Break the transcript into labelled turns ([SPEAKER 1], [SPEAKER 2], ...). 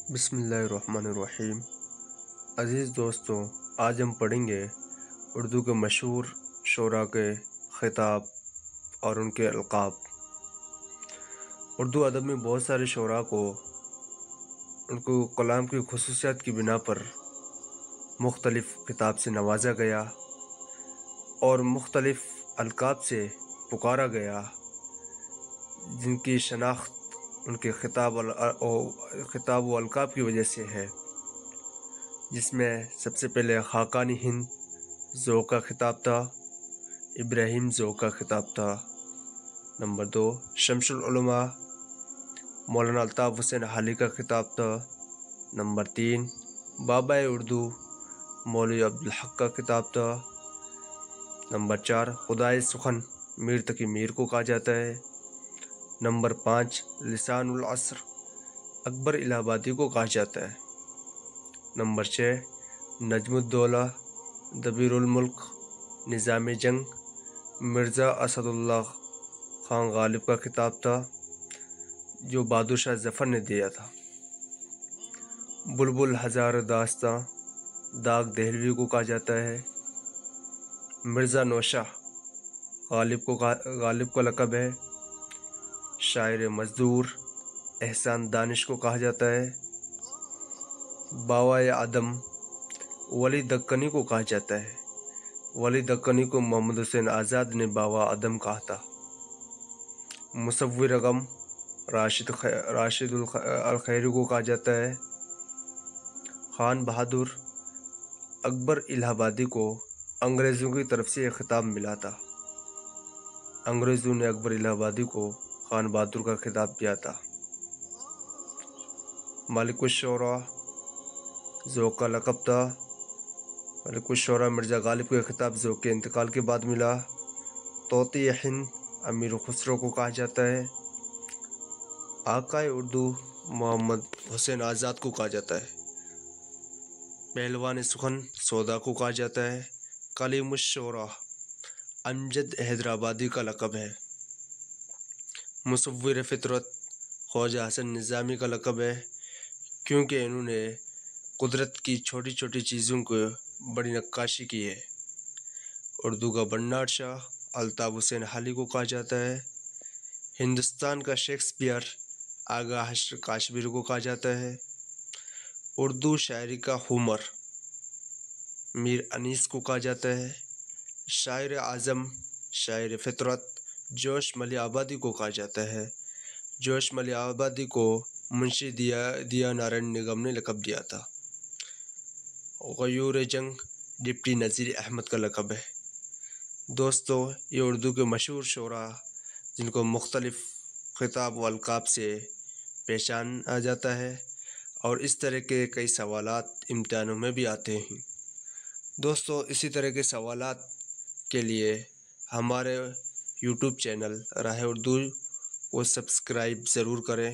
[SPEAKER 1] بسم اللہ الرحمن الرحیم۔ عزیز دوستوں، آج ہم پڑھیں گے اردو کے مشہور شعراء کے خطاب اور ان کے القاب۔ اردو ادب میں بہت سارے شعراء کو ان کو کلام کی خصوصیات کی بنا پر مختلف خطاب سے نوازا گیا اور مختلف القاب سے پکارا گیا، جن کی شناخت ان کے خطاب و القاب کی وجہ سے ہے، جس میں سب سے پہلے خاقانی ہند ذوق کا خطاب تھا، ابراہیم ذوق کا خطاب تھا۔ نمبر 2 شمس العلماء مولانا الطاف حسین حالی کا خطاب تھا۔ نمبر 3 بابا اردو مولوی عبدالحق کا خطاب تھا۔ نمبر 4 خدائے سخن میر تقی میر کو کہا جاتا ہے۔ نمبر 5 لسان العصر اکبر الہ آبادی کو کہا جاتا ہے۔ نمبر 6 نجم الدولہ دبیر الملک نظام جنگ مرزا اسد اللہ خان غالب کا خطاب تھا، جو بہادر شاہ ظفر نے دیا تھا۔ بلبل ہزار داستاں داغ دہلوی کو کہا جاتا ہے۔ مرزا نوشاہ غالب کا لقب ہے۔ شاعر مزدور احسان دانش کو کہا جاتا ہے۔ باوائے آدم ولی دکنی کو کہا جاتا ہے۔ ولی دکنی کو محمد حسین آزاد نے باوا آدم کہا تھا۔ مصور غم راشد الخیری کو کہا جاتا ہے۔ خان بہادر اکبر الہ آبادی کو انگریزوں کی طرف سے یہ خطاب ملا تھا۔ انگریزوں نے اکبر الہ آبادی کو خان بہادر کا خطاب دیا تھا۔ ملک الشعراء ذوق کا لقب تھا۔ ملک الشعراء مرزا غالب کا خطاب ذوق کے انتقال کے بعد ملا۔ طوطی ہند امیر خسرو کو کہا جاتا ہے۔ آقائے اردو محمد حسین آزاد کو کہا جاتا ہے۔ پہلوان سخن سودا کو کہا جاتا ہے۔ کلیم الشعراء امجد حیدرآبادی کا لقب ہے۔ مصور فطرت خواجہ حسن نظامی کا لقب ہے، کیونکہ انہوں نے قدرت کی چھوٹی چھوٹی چیزوں کو بڑی نقاشی کی ہے۔ اردو کا برنارڈ شاہ الطاف حسین حالی کو کہا جاتا ہے۔ ہندوستان کا شیکسپیئر آغا حشر کاشمیر کو کہا جاتا ہے۔ اردو شاعری کا ہومر میر انیس کو کہا جاتا ہے۔ شاعر اعظم شاعر فطرت جوش ملی آبادی کو کہا جاتا ہے۔ جوش ملی آبادی کو منشی دیا نارائن نگم نے لقب دیا تھا۔ غیور جنگ ڈپٹی نذیر احمد کا لقب ہے۔ دوستو، یہ اردو کے مشہور شعراء جن کو مختلف خطاب و القاب سے پہچانا جاتا ہے، اور اس طرح کے کئی سوالات امتحانوں میں بھی آتے ہیں۔ دوستو، اسی طرح کے سوالات کے لیے ہمارے یوٹیوب چینل راہ اردو کو سبسکرائب ضرور کریں۔